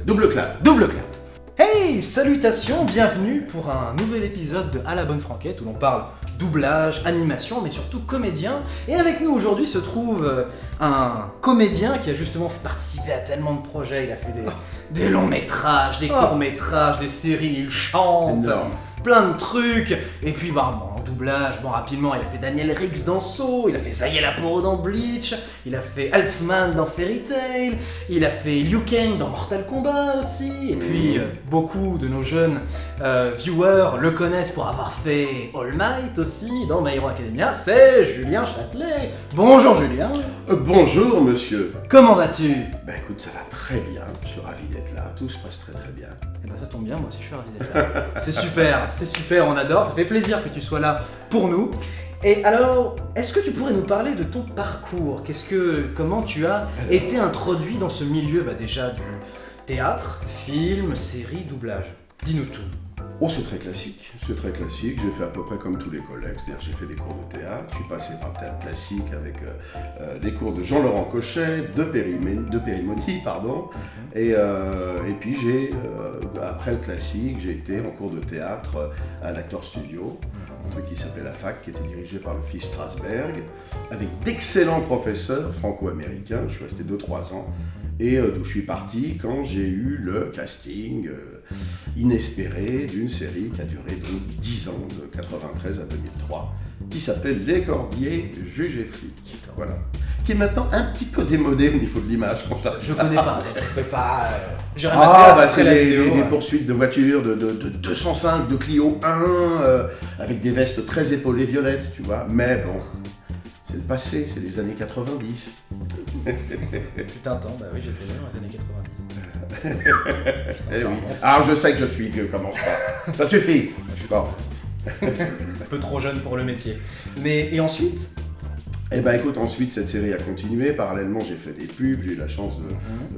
Double clap. Double clap. Hey, salutations, bienvenue pour un nouvel épisode de À la bonne franquette où l'on parle doublage, animation, mais surtout comédien. Et avec nous aujourd'hui se trouve un comédien qui a justement participé à tellement de projets. Il a fait des longs métrages, des courts métrages, des séries, il chante. Énorme. Plein de trucs, et puis en doublage, rapidement, il a fait Daniel Rix dans Saw, il a fait Zaya Laporo dans Bleach, il a fait Elfman dans Fairy Tail, il a fait Liu Kang dans Mortal Kombat aussi, et puis beaucoup de nos jeunes viewers le connaissent pour avoir fait All Might aussi dans My Hero Academia, c'est Julien Châtelet. Bonjour Julien. Bonjour monsieur. Comment vas-tu? Bah écoute, ça va très bien, je suis ravi d'être là, tout se passe très très bien. Eh ben ça tombe bien, moi aussi je suis ravi d'être là. C'est super, on adore, ça fait plaisir que tu sois là pour nous. Et alors, est-ce que tu pourrais nous parler de ton parcours? Comment tu as été introduit dans ce milieu déjà du théâtre, film, série, doublage? Dis-nous tout. Oh, c'est très classique, j'ai fait à peu près comme tous les collègues, c'est-à-dire j'ai fait des cours de théâtre, je suis passé par le théâtre classique avec des cours de Jean-Laurent Cochet, de Périmonie, et puis après le classique, j'ai été en cours de théâtre à l'Actor Studio, un truc qui s'appelait la fac, qui était dirigé par le fils Strasberg, avec d'excellents professeurs franco-américains, je suis resté 2-3 ans, et d'où je suis parti quand j'ai eu le casting inespéré d'une série qui a duré donc 10 ans, de 93 à 2003, qui s'appelait Les Cordiers, juges et flics. Voilà. Qui est maintenant un petit peu démodé au niveau de l'image. Je connais pas, je peux pas. C'est des poursuites de voitures de 205, de Clio 1, avec des vestes très épaulées violettes, tu vois. Mais bon, c'est le passé, c'est les années 90. Putain, oui, j'étais là dans les années 90. Eh oui. Alors je sais que je suis vieux, commence pas. Ça suffit. Je suis pas. Un peu trop jeune pour le métier. Et ensuite? Eh ben écoute, ensuite cette série a continué, parallèlement j'ai fait des pubs, j'ai eu la chance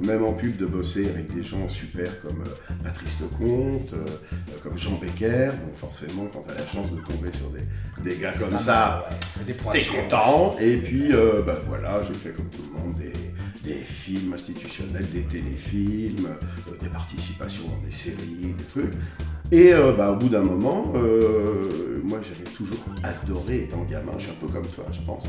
même en pub de bosser avec des gens super comme Patrice Lecomte, comme Jean Becker, donc forcément quand t'as la chance de tomber sur des gars comme ça, t'es content, et puis voilà, j'ai fait comme tout le monde des films institutionnels, des téléfilms, des participations dans des séries, des trucs. Et au bout d'un moment, moi j'avais toujours adoré étant gamin, je suis un peu comme toi je pense,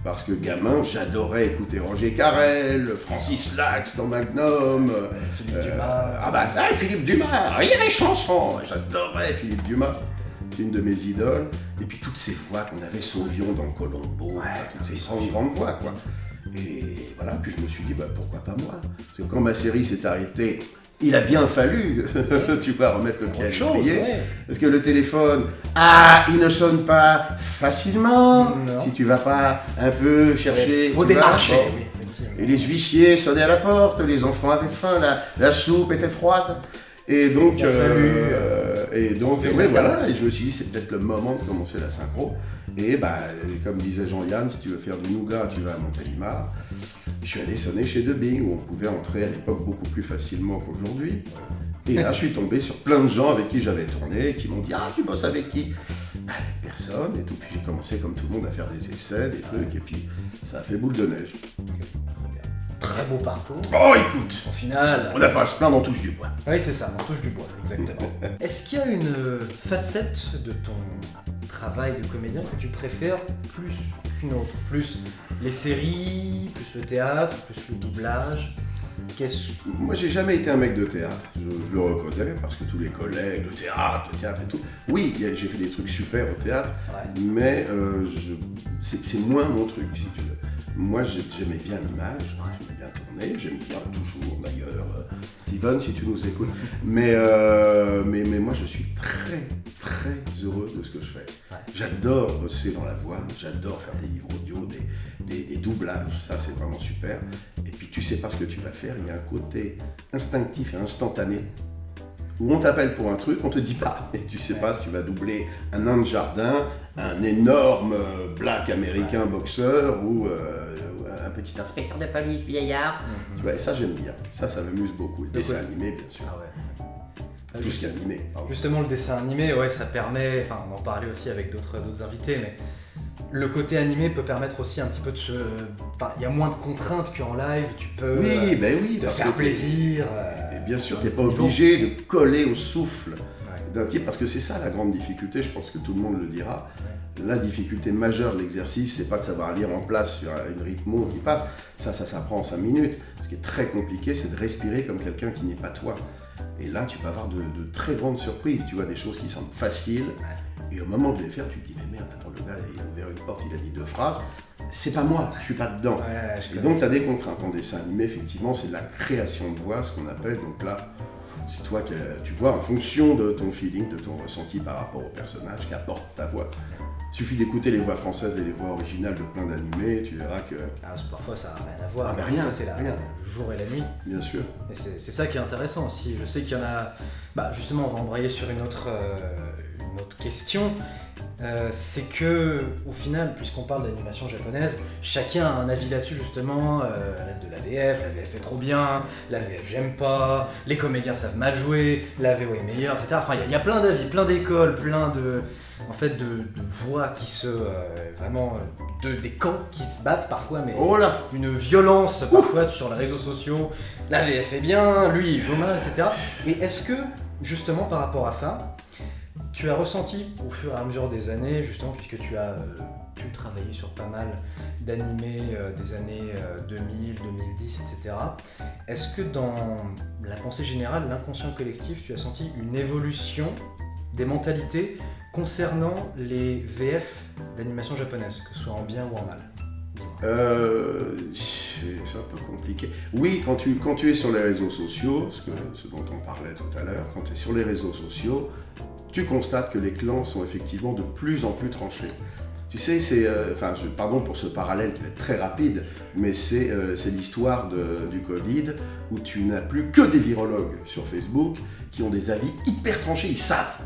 parce que gamin j'adorais écouter Roger Carrel, Francis Lax dans Magnum, Philippe Dumas. Philippe Dumas, rien les chansons, j'adorais Philippe Dumas, c'est une de mes idoles, et puis toutes ces voix qu'on avait, Sauvion dans Colombo, toutes ces grandes voix quoi. Et voilà, puis je me suis dit pourquoi pas moi, parce que quand ma série s'est arrêtée, il a bien fallu, tu vois, remettre le pied à l'étrier, parce que le téléphone, il ne sonne pas facilement, si tu vas pas un peu chercher. Faut démarcher. Et les huissiers sonnaient à la porte, les enfants avaient faim, la soupe était froide, et donc, et je me suis dit c'est peut-être le moment de commencer la synchro. Et comme disait Jean-Yann, si tu veux faire du nougat, tu vas à Montélimar. Je suis allé sonner chez Dubbing, où on pouvait entrer à l'époque beaucoup plus facilement qu'aujourd'hui. Et là, je suis tombé sur plein de gens avec qui j'avais tourné, qui m'ont dit « Ah, tu bosses avec qui ?» Avec personne et tout. Puis j'ai commencé, comme tout le monde, à faire des essais, des trucs, et puis ça a fait boule de neige. Très beau parcours. Oh, écoute, au final, on n'a pas à se plaindre, on touche du bois. Oui, c'est ça, on touche du bois, exactement. Est-ce qu'il y a une facette de ton travail de comédien que tu préfères plus qu'une autre? Plus les séries, plus le théâtre, plus le doublage? Moi, j'ai jamais été un mec de théâtre, je le reconnais, parce que tous les collègues, le théâtre et tout. Oui, j'ai fait des trucs super au théâtre, mais c'est moins mon truc, si tu veux. Moi, j'aimais bien l'image, j'aimais bien tourner, j'aime bien toujours d'ailleurs, Steven, si tu nous écoutes. Mais moi, je suis très, très heureux de ce que je fais. J'adore bosser dans la voix, j'adore faire des livres audio, des doublages, ça c'est vraiment super. Et puis tu sais pas ce que tu vas faire, il y a un côté instinctif et instantané où on t'appelle pour un truc, on te dit pas, et tu sais pas si tu vas doubler un nain de jardin, un énorme black américain boxeur ou un petit inspecteur de police vieillard. Tu vois, et ça j'aime bien, ça m'amuse beaucoup. Le dessin animé bien sûr. Tout ce qui est animé. Justement le dessin animé, ça permet, on en parlait aussi avec d'autres invités, mais le côté animé peut permettre aussi un petit peu de se... il y a moins de contraintes qu'en live, tu peux te faire plaisir. bien sûr, t'es pas obligé de coller au souffle d'un type, parce que c'est ça la grande difficulté, je pense que tout le monde le dira. La difficulté majeure de l'exercice, c'est pas de savoir lire en place sur une rythmo qui passe, ça prend 5 minutes. Ce qui est très compliqué, c'est de respirer comme quelqu'un qui n'est pas toi. Et là, tu peux avoir de très grandes surprises, tu vois, des choses qui semblent faciles, et au moment de les faire, tu te dis, mais merde, attends, le gars, il a ouvert une porte, il a dit 2 phrases, c'est pas moi, je suis pas dedans. Et donc, tu as des contraintes en dessin animé, effectivement, c'est de la création de voix, ce qu'on appelle, donc là, c'est toi qui, tu vois, en fonction de ton feeling, de ton ressenti par rapport au personnage qu'apporte ta voix. Il suffit d'écouter les voix françaises et les voix originales de plein d'animés, tu verras que... Parfois ça n'a rien à voir, mais rien, c'est rien. Le jour et la nuit. Bien sûr. Et c'est ça qui est intéressant aussi. Je sais qu'il y en a... justement, on va embrayer sur une autre question. C'est que, au final, puisqu'on parle d'animation japonaise, chacun a un avis là-dessus justement. De la VF est trop bien, la VF j'aime pas, les comédiens savent mal jouer, la VO est meilleure, etc. Enfin, il y a plein d'avis, plein d'écoles, plein de voix qui se... des camps qui se battent parfois, mais d'une violence parfois sur les réseaux sociaux. La VF est bien, lui il joue mal, etc. Et est-ce que, justement, par rapport à ça, tu as ressenti au fur et à mesure des années, justement, puisque tu as pu travailler sur pas mal d'animés des années 2000, 2010, etc. Est-ce que dans la pensée générale, l'inconscient collectif, tu as senti une évolution des mentalités concernant les VF d'animation japonaise, que ce soit en bien ou en mal? C'est un peu compliqué. Oui, quand tu es sur les réseaux sociaux, ce dont on parlait tout à l'heure, quand tu es sur les réseaux sociaux, tu constates que les clans sont effectivement de plus en plus tranchés. Tu sais, pardon pour ce parallèle qui va être très rapide, mais c'est l'histoire du Covid, où tu n'as plus que des virologues sur Facebook qui ont des avis hyper tranchés, ils savent.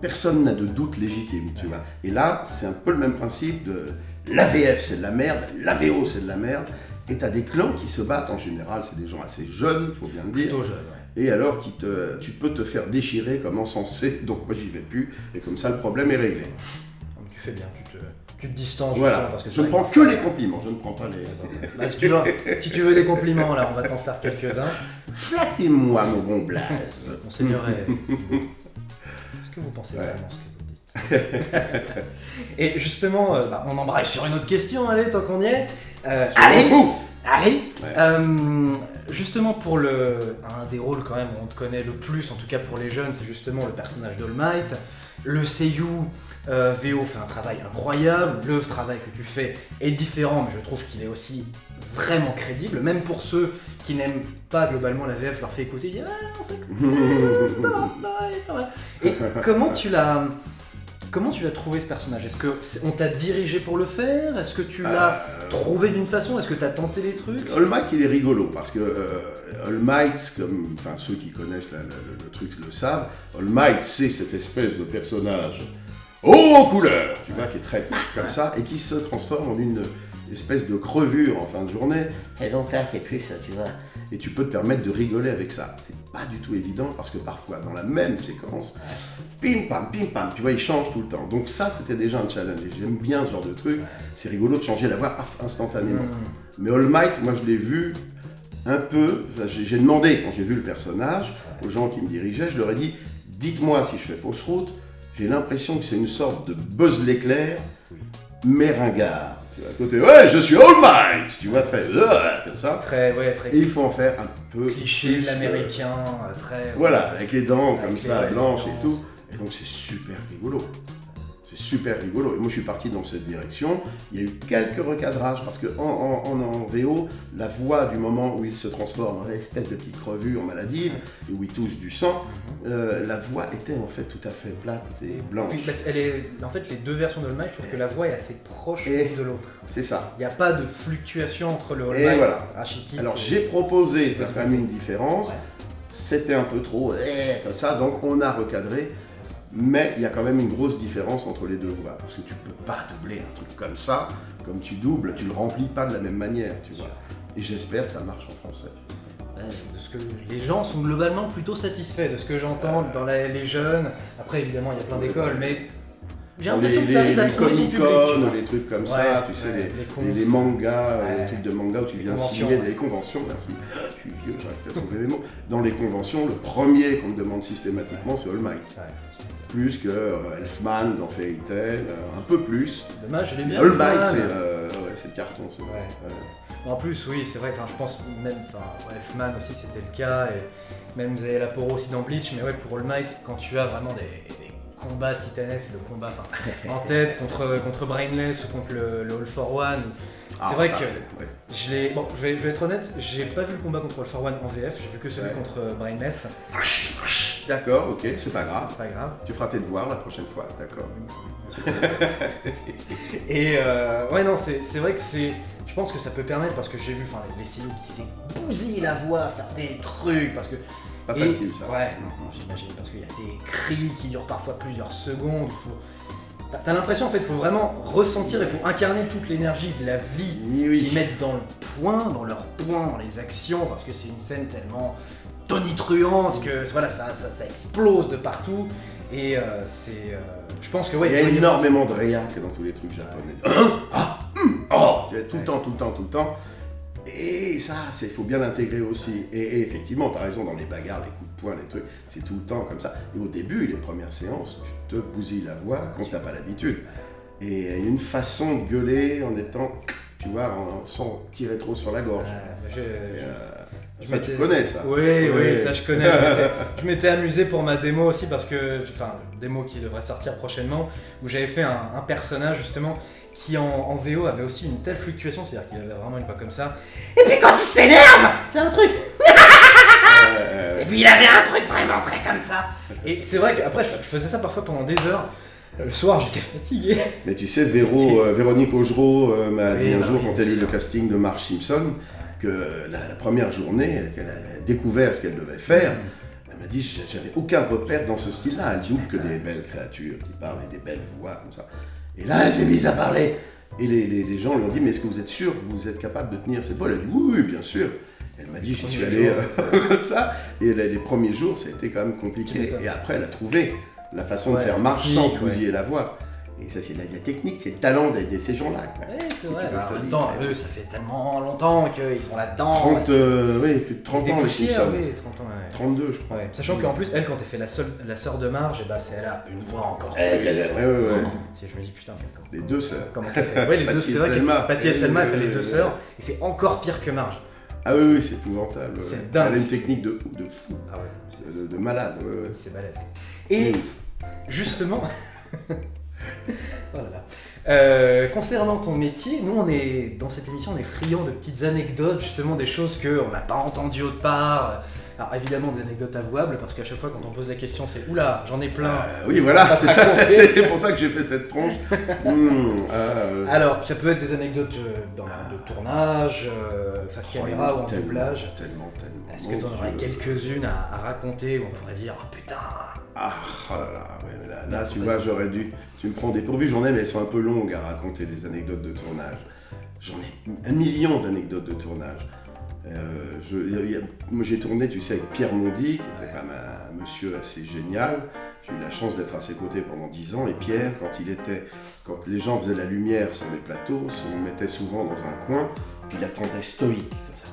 Personne n'a de doute légitime, tu vois. Et là, c'est un peu le même principe de la VF, c'est de la merde, la VO, c'est de la merde. Et tu as des clans qui se battent, en général, c'est des gens assez jeunes, il faut bien le dire. Plutôt jeunes, Et alors, tu peux te faire déchirer comme encensé, donc moi j'y vais plus, et comme ça le problème est réglé. Tu fais bien, tu te distances. Voilà, parce que je ne prends que les compliments, je ne prends pas les... si tu veux des compliments, là, on va t'en faire quelques-uns. Flattez-moi, mon bon Blaise. Monseigneur, est-ce que vous pensez vraiment ce que vous dites? Et justement, on embraye sur une autre question, allez, tant qu'on y est. Allez. Ouais. Justement, pour un des rôles quand même où on te connaît le plus, en tout cas pour les jeunes, c'est justement le personnage d'All Might. Le seiyuu VO fait un travail incroyable, le travail que tu fais est différent, mais je trouve qu'il est aussi vraiment crédible, même pour ceux qui n'aiment pas globalement la VF, leur fait écouter, ils disent on sait que ça va. Et comment tu l'as trouvé ce personnage? Est-ce qu'on t'a dirigé pour le faire? Est-ce que tu l'as trouvé d'une façon? Est-ce que tu as tenté les trucs? All Might, il est rigolo parce que All Might, ceux qui connaissent le truc le savent, All Might, c'est cette espèce de personnage haut en couleur, tu vois, qui est très comme ça et qui se transforme en une espèce de crevure en fin de journée. Et donc là, c'est plus ça, tu vois. Et tu peux te permettre de rigoler avec ça. C'est pas du tout évident parce que parfois, dans la même séquence, pim pam, tu vois, il change tout le temps. Donc ça, c'était déjà un challenge. Et j'aime bien ce genre de truc. C'est rigolo de changer la voix instantanément. Mais All Might, moi, je l'ai vu un peu. J'ai demandé, quand j'ai vu le personnage, aux gens qui me dirigeaient, je leur ai dit, dites-moi si je fais fausse route. J'ai l'impression que c'est une sorte de Buzz l'éclair, mais ringard. À côté, ouais, je suis All Might, tu vois, très comme ça. Très. Et il faut en faire un peu cliché l'américain, très. Voilà, avec les dents comme ça, blanches et tout. Et donc c'est super rigolo. C'est super rigolo. Et moi je suis parti dans cette direction. Il y a eu quelques recadrages parce que en VO, la voix du moment où il se transforme en espèce de petite crevure maladive et où il touche du sang, la voix était en fait tout à fait plate et blanche. Oui, en fait, les deux versions de All Might, je trouve que la voix est assez proche l'une de l'autre. C'est ça. Il n'y a pas de fluctuation entre le All Might, voilà. Rachitique. Alors j'ai proposé de faire quand même une différence. C'était un peu trop comme ça, donc on a recadré. Mais il y a quand même une grosse différence entre les deux voix, parce que tu peux pas doubler un truc comme ça, comme tu doubles, tu le remplis pas de la même manière, tu vois. Et j'espère que ça marche en français. Les gens sont globalement plutôt satisfaits de ce que j'entends dans les jeunes. Après, évidemment, il y a plein d'écoles, mais j'ai l'impression que ça arrive à trouver son public. Les trucs comme ça, tu sais, les mangas, les trucs de manga où tu viens signer des conventions, merci, je suis vieux, j'arrive pas à trouver mes mots. Dans les conventions, le premier qu'on te demande systématiquement, c'est All Might. Plus que Elfman dans Fairy Tail, un peu plus. Dommage, je l'ai bien. All Might, c'est le carton, c'est vrai. En plus, oui, c'est vrai, je pense même, Elfman aussi c'était le cas, et même Zaya Poro aussi dans Bleach, mais ouais, pour All Might, quand tu as vraiment des combats titanesques, le combat en tête contre Brainless ou contre le All for One, c'est vrai que je vais être honnête, j'ai pas vu le combat contre All for One en VF, j'ai vu que celui contre Brainless. D'accord, ok, c'est pas grave. C'est pas grave. Tu feras tes devoirs la prochaine fois, d'accord. Et ouais, non, c'est vrai que je pense que ça peut permettre, parce que j'ai vu les CEO qui s'est bousillé la voix à faire des trucs, parce que... Pas facile ça. Ouais, j'imagine, parce qu'il y a des cris qui durent parfois plusieurs secondes. T'as l'impression, en fait, il faut vraiment ressentir, il faut incarner toute l'énergie de la vie qu'ils mettent dans leur poing, dans les actions, parce que c'est une scène tellement tonitruante que voilà, ça explose de partout. Et je pense que il y a énormément de réac dans tous les trucs japonais. Tout le temps. Et ça, il faut bien l'intégrer aussi. Et effectivement, tu as raison, dans les bagarres, les coups de poing, les trucs, c'est tout le temps comme ça. Et au début, les premières séances, tu te bousilles la voix quand tu n'as pas l'habitude. Et une façon de gueuler en étant, tu vois, sans tirer trop sur la gorge. Tu connais ça. Oui, ça je connais. Je m'étais amusé pour ma démo aussi, parce que, démo qui devrait sortir prochainement, où j'avais fait un personnage justement qui en VO avait aussi une telle fluctuation, c'est-à-dire qu'il avait vraiment une voix comme ça. Et puis quand il s'énerve, c'est un truc. Et puis il avait un truc vraiment très comme ça. Et c'est vrai qu'après je faisais ça parfois pendant des heures. Le soir, j'étais fatigué. Mais tu sais, Véronique Augereau m'a dit un jour, quand elle a eu le casting de Marge Simpson, que la première journée qu'elle a découvert ce qu'elle devait faire, elle m'a dit, j'avais aucun repère dans ce style-là. Elle double que des belles créatures qui parlent et des belles voix comme ça. Et là, elle s'est mise à parler. Et les gens lui ont dit, mais est-ce que vous êtes sûr que vous êtes capable de tenir cette voix? Elle a dit, oui, bien sûr. Elle m'a dit, j'y suis allé comme ça. Et les premiers jours, ça a été quand même compliqué. Et après, elle a trouvé la façon de faire marche sans bousiller la voix. Et ça, c'est de la technique, c'est le talent de ces gens-là. Oui, c'est vrai. En même temps, eux, ça fait tellement longtemps qu'ils sont là-dedans. Plus de 30 ans, les Simpsons. Oui, 30 ans, 32, je crois. Ouais. Sachant qu'en plus, elle, quand elle fait la sœur de Marge, elle a une voix encore plus. Ouais. Je me dis, putain, les deux sœurs. Comment elle fait? Ouais, les deux, c'est vrai. Patty et Selma, elle fait les deux sœurs, et c'est encore pire que Marge. Ah oui, c'est épouvantable. C'est dingue. Elle a une technique de fou. Ah ouais. De malade. C'est balèze. Et justement... Oh là là. Concernant ton métier, nous dans cette émission on est friands de petites anecdotes, justement des choses qu'on n'a pas entendues autre part. Alors évidemment des anecdotes avouables, parce qu'à chaque fois quand on pose la question c'est oula, j'en ai plein. Oui voilà, c'est ça, c'est pour ça que j'ai fait cette tronche. Alors ça peut être des anecdotes de tournage, face caméra ou en doublage. Tellement. Est-ce que tu en aurais quelques-unes à raconter où on pourrait dire oh putain. Là tu vois, j'aurais dû. Tu me prends dépourvu, j'en ai, mais elles sont un peu longues à raconter des anecdotes de tournage. J'en ai 1 million d'anecdotes de tournage. Moi j'ai tourné, tu sais, avec Pierre Mondy, qui était quand même un monsieur assez génial. J'ai eu la chance d'être à ses côtés pendant 10 ans. Et Pierre, quand les gens faisaient la lumière sur les plateaux, on le mettait souvent dans un coin, il attendait stoïque comme ça.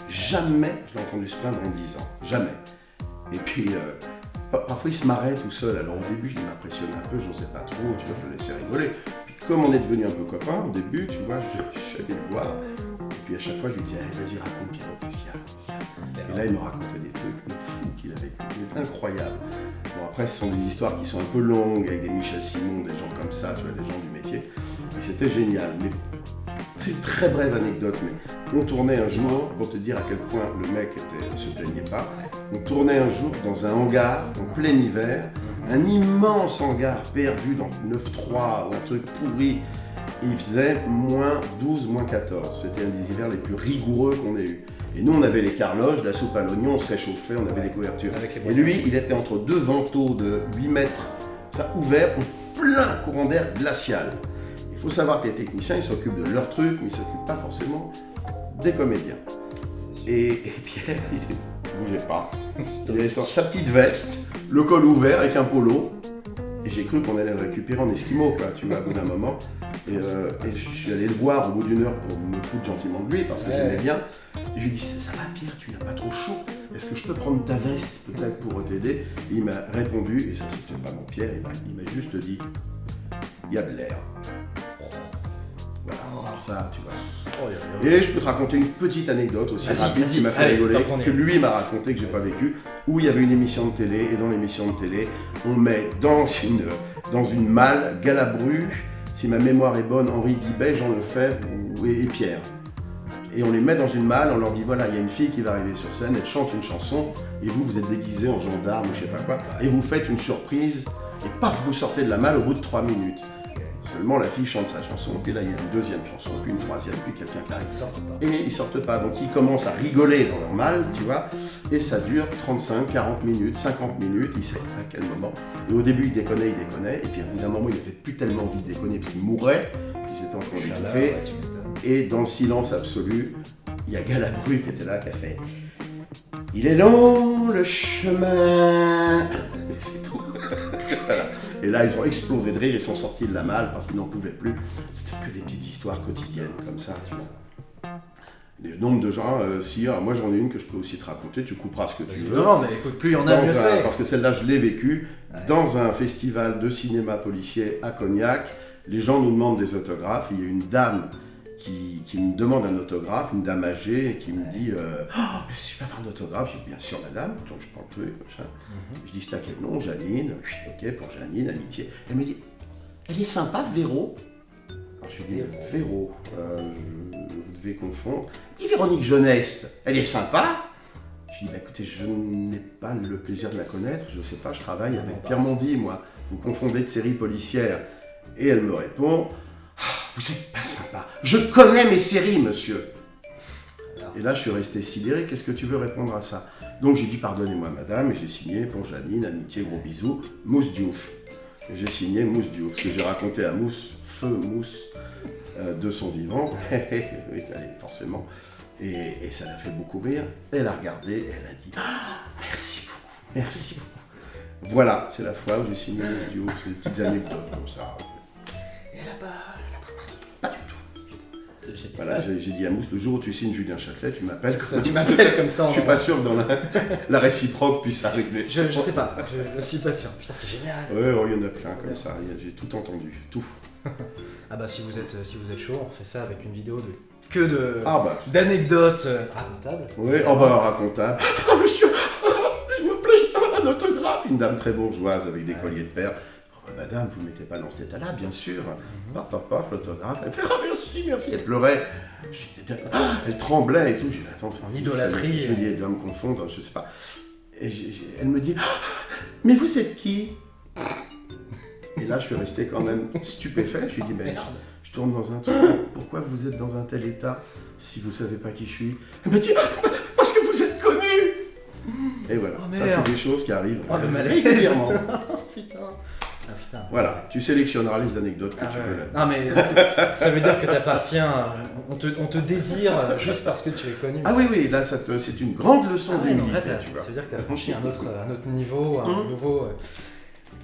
Jamais je l'ai entendu se plaindre en 10 ans. Jamais. Et puis. Parfois il se marrait tout seul, alors au début je m'impressionnais un peu, je n'osais pas trop, tu vois, je le laissais rigoler. Puis comme on est devenu un peu copains, au début, tu vois, je suis allé le voir, et puis à chaque fois je lui disais, vas-y raconte Pierrot, qu'est-ce qu'il y a. Et là il me racontait des trucs de fou qu'il avait vécu, incroyables. Bon après ce sont des histoires qui sont un peu longues, avec des Michel Simon, des gens comme ça, tu vois, des gens du métier, et c'était génial. Mais c'est une très brève anecdote, mais on tournait un jour, pour te dire à quel point le mec ne se plaignait pas, on tournait un jour dans un hangar en plein hiver, un immense hangar perdu dans 9-3 ou un truc pourri, et il faisait moins 12, moins 14. C'était un des hivers les plus rigoureux qu'on ait eu. Et nous on avait les carloges, la soupe à l'oignon, on se réchauffait, on avait des couvertures. Et lui il était entre deux vantaux de 8 mètres, ça ouvert, en plein courant d'air glacial. Il faut savoir que les techniciens, ils s'occupent de leur truc, mais ils ne s'occupent pas forcément des comédiens. Et Pierre, il ne bougeait pas. Il avait sa petite veste, le col ouvert avec un polo. Et j'ai cru qu'on allait le récupérer en esquimau, quoi, tu vois, au bout d'un moment. Et je suis allé le voir au bout d'une heure pour me foutre gentiment de lui, parce que j'aimais bien. Et je lui ai dit, ça va Pierre, tu n'as pas trop chaud. Est-ce que je peux prendre ta veste peut-être pour t'aider? Et il m'a répondu, et ça c'était vraiment Pierre, il m'a juste dit, il y a de l'air. Voilà, alors ça, tu vois. Et je peux te raconter une petite anecdote aussi rapide qui m'a fait rigoler, que lui m'a raconté, que j'ai pas vécu, où il y avait une émission de télé, et dans l'émission de télé, on met dans une malle Galabru, si ma mémoire est bonne, Henri Guibet, Jean Lefebvre et Pierre. Et on les met dans une malle, on leur dit voilà, il y a une fille qui va arriver sur scène, elle chante une chanson, et vous êtes déguisés en gendarme ou je sais pas quoi, et vous faites une surprise, et paf, vous sortez de la malle au bout de 3 minutes. Seulement la fille chante sa chanson, puis là il y a une deuxième chanson, puis une troisième, puis quelqu'un qui arrive. Et ils sortent pas, donc ils commencent à rigoler dans leur malle, tu vois, et ça dure 35, 40 minutes, 50 minutes, ils ne savent pas à quel moment. Et au début ils déconnaient, et puis à bout d'un moment ils n'avaient plus tellement envie de déconner parce qu'ils mouraient, ils étaient en train d'étouffer. Et dans le silence absolu, il y a Galabru qui était là, qui a fait « Il est long le chemin !» Et c'est tout. Voilà. Et là, ils ont explosé de rire, ils sont sortis de la malle parce qu'ils n'en pouvaient plus. C'était que des petites histoires quotidiennes comme ça, tu vois. Le nombre de gens, moi j'en ai une que je peux aussi te raconter, tu couperas ce que tu veux. Non, mais écoute, plus il y en a, mieux c'est. Parce que celle-là, je l'ai vécue dans un festival de cinéma policier à Cognac. Les gens nous demandent des autographes. Il y a une dame qui me demande un autographe, une dame âgée, qui me dit je peux avoir un autographe. Je dis bien sûr madame, donc je prends le truc, machin. Je dis c'est à quel nom? Janine. Ok, pour Janine, amitié. Elle me dit elle est sympa, Véro. Alors je lui dis Véro, vous devez confondre. Elle dit Véronique Jeuneste, elle est sympa. Je lui dis écoutez, je n'ai pas le plaisir de la connaître, je sais pas, je travaille avec Pierre Mondy, moi. Vous confondez de séries policières. Et elle me répond vous n'êtes pas sympa. Je connais mes séries, monsieur. Et là, je suis resté sidéré. Qu'est-ce que tu veux répondre à ça? Donc, j'ai dit, pardonnez-moi, madame, et j'ai signé pour Janine, amitié, gros bisous, Mousse Diouf. Et j'ai signé Mousse Diouf, ce que j'ai raconté à Mousse, feu Mousse, de son vivant. Oui, forcément. Et ça l'a fait beaucoup rire. Elle a regardé et elle a dit, merci beaucoup, merci beaucoup. Voilà, c'est la fois où j'ai signé Mousse Diouf. C'est des petites anecdotes comme ça. Et elle a pas du tout. C'est génial. Voilà, j'ai dit à Mousse, le jour où tu signes Julien Châtelet, tu m'appelles. Tu m'appelles comme ça. Je suis pas sûr que dans la réciproque puisse arriver. Je sais pas, je suis pas sûr. Putain, c'est génial. Ouais, il y en a plein comme ça, j'ai tout entendu, tout. Ah bah si vous êtes chaud, on refait ça avec une vidéo d'anecdotes racontables. Oui, racontables. Oh monsieur, s'il vous plaît, je peux avoir un autographe. Une dame très bourgeoise avec des colliers de perles. Madame, vous ne mettez pas dans cet état-là, bien sûr. Paf, l'autographe. Elle fait merci. Elle pleurait. Elle tremblait et tout. J'ai dit, attends, en idolâtrie. Je lui ai dit, elle doit me confondre, je sais pas. Et elle me dit, mais vous êtes qui? Et là, je suis resté quand même stupéfait. Je lui ai dit, je tourne dans un truc. Pourquoi vous êtes dans un tel état si vous savez pas qui je suis? Elle me dit, parce que vous êtes connu. Et voilà, ça c'est des choses qui arrivent régulièrement. Putain. Voilà, tu sélectionneras les anecdotes que tu veux là. Non mais ça veut dire que t'appartiens, on te désire juste parce que tu es connu. Ah oui, là c'est une grande leçon d'humilité, tu vois. Ça veut dire que t'as franchi un autre niveau,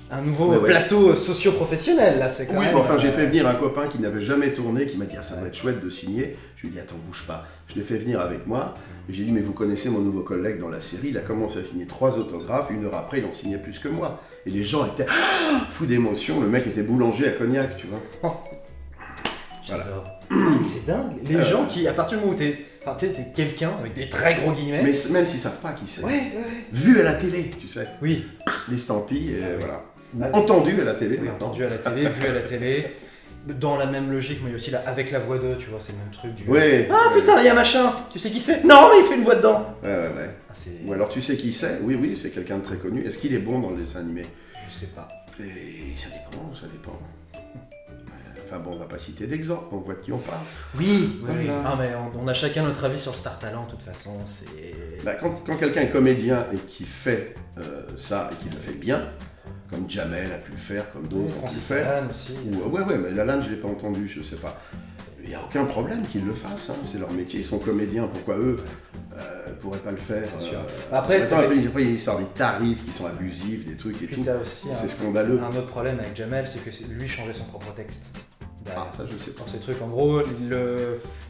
un nouveau plateau socio-professionnel là, c'est quand même... Oui, enfin j'ai fait venir un copain qui n'avait jamais tourné, qui m'a dit ça va être chouette de signer. Je lui ai dit attends, bouge pas. Je l'ai fait venir avec moi. Et j'ai dit, mais vous connaissez mon nouveau collègue dans la série, il a commencé à signer 3 autographes, 1 heure après, il en signait plus que moi. Et les gens étaient fous d'émotion, le mec était boulanger à Cognac, tu vois. J'adore. Voilà. C'est dingue, les gens qui, à partir du moment où t'es quelqu'un avec des très gros guillemets... Mais même s'ils savent pas qui c'est. Ouais. Vu à la télé, tu sais. Oui. L'estampille, et voilà. Entendu à la télé. Oui, entendu à la télé, vu à la télé. Dans la même logique, mais aussi là, avec la voix 2, tu vois, c'est le même truc du... Ouais. Putain, il y a machin, tu sais qui c'est? Non, mais il fait une voix dedans. Ouais. Ou alors tu sais qui c'est? Oui, c'est quelqu'un de très connu. Est-ce qu'il est bon dans le dessin animé? Je sais pas. Et ça dépend. Enfin bon, on va pas citer d'exemple, on voit de qui on parle. Oui. Ah, mais on a chacun notre avis sur le Star Talent, de toute façon, c'est... Quand quelqu'un est comédien et qui fait ça, et qui le fait bien, comme Jamel a pu le faire, comme d'autres ont pu le faire. Lalanne aussi. Ouais, mais Lalanne, je l'ai pas entendu, je sais pas. Il n'y a aucun problème qu'ils le fassent, hein. C'est leur métier, ils sont comédiens, pourquoi eux pourrait pas le faire. Sûr. Après, il y a une histoire des tarifs qui sont abusifs, des trucs et tout. C'est scandaleux. Un autre problème avec Jamel, c'est que lui changeait son propre texte. Ah, ça je sais pas. Pour ces trucs, en gros,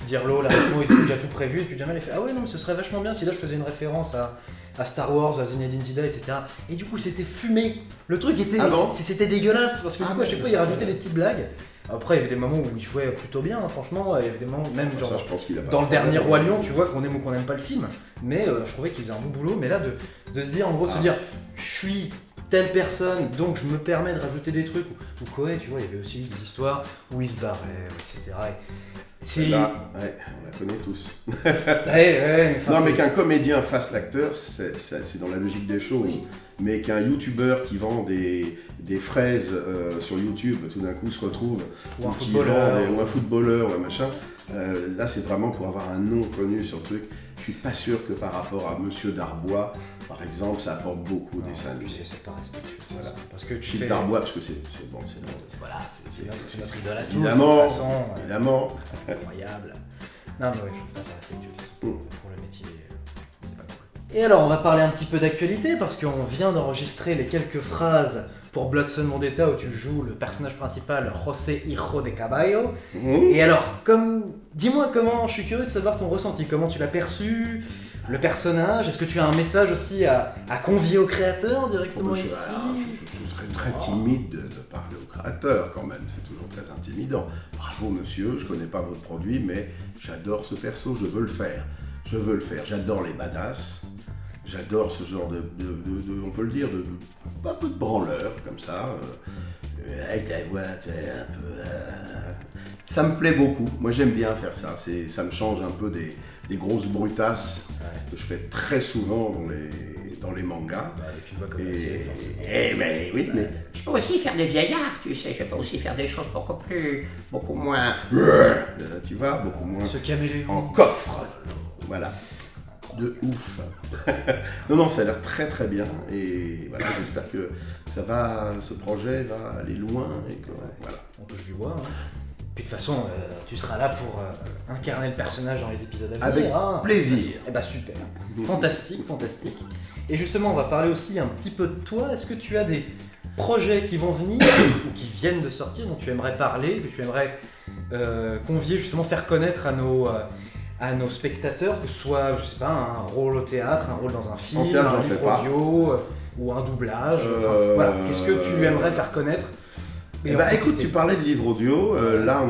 Dirlo, la rythmo, ils avaient déjà tout prévu, et puis Jamel il fait ah ouais non mais ce serait vachement bien si là je faisais une référence à Star Wars, à Zinedine Zidane, etc. Et du coup c'était fumé. Le truc était, c'était dégueulasse parce que du coup à chaque fois il rajoutait des petites blagues. Après il y avait des moments où il jouait plutôt bien, franchement, il y avait des moments, même genre ça, je pense qu'il a pas dans le dernier Roi Lion, tu vois qu'on aime ou qu'on n'aime pas le film, mais je trouvais qu'il faisait un bon boulot, mais là de se dire en gros de se dire je suis telle personne, donc je me permets de rajouter des trucs. Ou Koé, tu vois, il y avait aussi des histoires où il se barrait, etc. Là, ouais, on la connaît tous. mais qu'un comédien fasse l'acteur, c'est dans la logique des choses. Oui. Mais qu'un youtubeur qui vend des fraises sur YouTube, tout d'un coup se retrouve, ou un footballeur, ou un machin, là c'est vraiment pour avoir un nom connu sur le truc. Je suis pas sûr que par rapport à Monsieur Darbois, par exemple, ça apporte beaucoup des scènes. C'est pas respectueux. Voilà. Parce que tu fais Darbois parce que c'est bon, c'est voilà, c'est notre idole à tous. Évidemment. Incroyable. Non mais ouais, je trouve pas ça respectueux. Pour le métier, c'est pas cool. Et alors, on va parler un petit peu d'actualité parce qu'on vient d'enregistrer les quelques phrases pour Blood Sun Vendetta où tu joues le personnage principal José Hijo de Caballo. Et alors, dis-moi comment, je suis curieux de savoir ton ressenti, comment tu l'as perçu, le personnage, est-ce que tu as un message aussi à convier au créateur directement ici? Je serais très timide de parler au créateur quand même, c'est toujours très intimidant. Bravo monsieur, je connais pas votre produit mais j'adore ce perso, je veux le faire, j'adore les badass. J'adore ce genre de, on peut le dire, un peu de branleur, comme ça, avec ta voix un peu... Ça me plaît beaucoup, moi j'aime bien faire ça, ça me change un peu des grosses brutasses que je fais très souvent dans les mangas. Avec une voix comme mais je peux aussi faire des vieillards, tu sais, je peux aussi faire des choses beaucoup moins... tu vois, beaucoup moins... Ce caméléon. En coffre, voilà. De ouf. Non, ça a l'air très très bien et voilà, j'espère que ce projet va aller loin et que voilà. On touche du bois. Puis de toute façon, tu seras là pour incarner le personnage dans les épisodes à venir. Avec plaisir. Eh bah super. Fantastique. Et justement, on va parler aussi un petit peu de toi. Est-ce que tu as des projets qui vont venir ou qui viennent de sortir dont tu aimerais parler, que tu aimerais convier, justement faire connaître à nos spectateurs, que ce soit, je sais pas, un rôle au théâtre, un rôle dans un film, un livre audio ou un doublage. Voilà. Qu'est-ce que tu aimerais faire connaître? Écoute, tu parlais de livre audio. Là,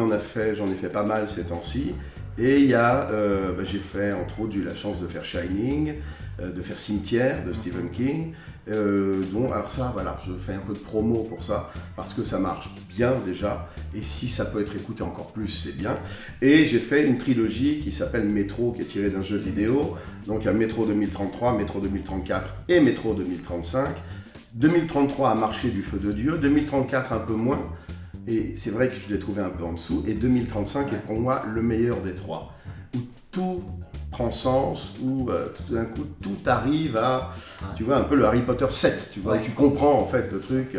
j'en ai fait pas mal ces temps-ci. Et il y a, j'ai fait, entre autres, j'ai eu la chance de faire Shining, de faire Cimetière de Stephen King. Alors ça, voilà, je fais un peu de promo pour ça, parce que ça marche bien déjà, et si ça peut être écouté encore plus, c'est bien. Et j'ai fait une trilogie qui s'appelle Métro, qui est tirée d'un jeu vidéo. Donc il y a Métro 2033, Métro 2034 et Métro 2035. 2033 a marché du feu de Dieu, 2034 un peu moins, et c'est vrai que je l'ai trouvé un peu en dessous, et 2035 est pour moi le meilleur des trois, où tout prend sens, où tout d'un coup tout arrive à, tu vois, un peu le Harry Potter 7, tu vois, où tu comprends en fait le truc,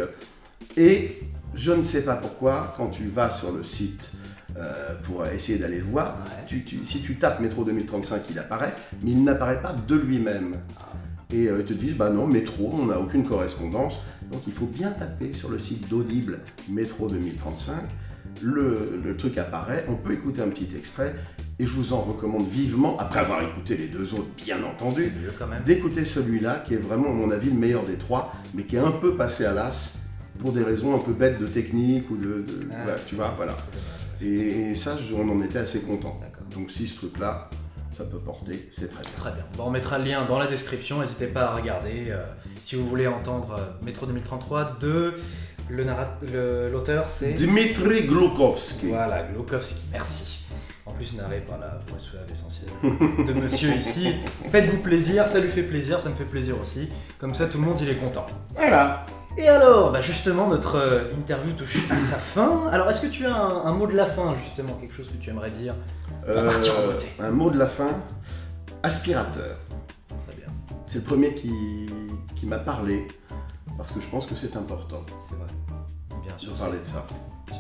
et je ne sais pas pourquoi, quand tu vas sur le site pour essayer d'aller le voir, si tu tapes Métro 2035, il apparaît, mais il n'apparaît pas de lui-même. Et ils te disent, bah non, Métro, on n'a aucune correspondance. Donc il faut bien taper sur le site d'Audible Métro 2035. Le truc apparaît, on peut écouter un petit extrait. Et je vous en recommande vivement, après avoir écouté les deux autres, bien entendu, d'écouter celui-là, qui est vraiment, à mon avis, le meilleur des trois, mais qui est un peu passé à l'as, pour des raisons un peu bêtes de technique, ou tu vois, voilà. Et ça, on en était assez content. Donc si ce truc-là, ça peut porter, c'est très bien. Très bien. Bon, on mettra le lien dans la description, n'hésitez pas à regarder. Si vous voulez entendre Métro 2033 l'auteur c'est... Dmitri Glukhovsky. Voilà, Glukhovsky, merci. En plus narré par la voix suave essentielle de monsieur ici. Faites-vous plaisir, ça lui fait plaisir, ça me fait plaisir aussi. Comme ça, tout le monde il est content. Voilà. Et alors, justement, notre interview touche à sa fin. Alors, est-ce que tu as un mot de la fin, justement, quelque chose que tu aimerais dire pour partir en beauté? Un mot de la fin, aspirateur. Très bien. C'est le premier qui m'a parlé, parce que je pense que c'est important. C'est vrai. Bien sûr. De parler de ça.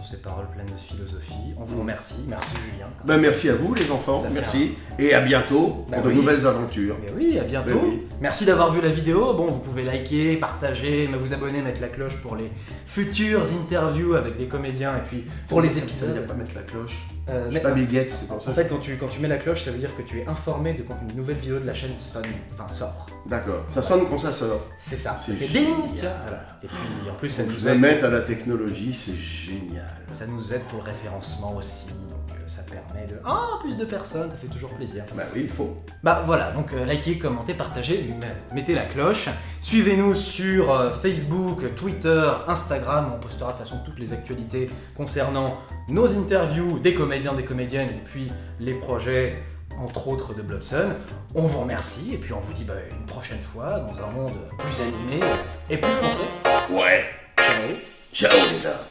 sur ces paroles pleines de philosophie. On vous remercie. Merci Julien. Ben, merci à vous les enfants, Ça fait merci. Et à bientôt Bah pour de oui. nouvelles aventures. Mais oui, à bientôt. Mais oui. Merci d'avoir vu la vidéo. Bon, vous pouvez liker, partager, vous abonner, mettre la cloche pour les futures interviews avec des comédiens et puis pour les Ça veut épisodes. dire pas mettre la cloche. Je suis Mais- pas Bill Gates, c'est pour ça. En fait, quand tu mets la cloche, ça veut dire que tu es informé de quand une nouvelle vidéo de la chaîne sort. D'accord, ça sonne quand ça sort. C'est ça. C'est Ça fait génial. ding, tiens, voilà. Et puis en plus, ça Ça nous nous aide. mettre à la technologie, c'est génial. Ça nous aide pour le référencement aussi, donc ça permet de... plus de personnes, ça fait toujours plaisir. Bah oui, il faut. Bah voilà, donc likez, commentez, partagez, mettez la cloche. Suivez-nous sur Facebook, Twitter, Instagram, on postera de toute façon toutes les actualités concernant nos interviews des comédiens, des comédiennes, et puis les projets, entre autres, de Blood Sun. On vous remercie, et puis on vous dit une prochaine fois, dans un monde plus animé et plus français. Ouais. Ciao. Ciao les gars.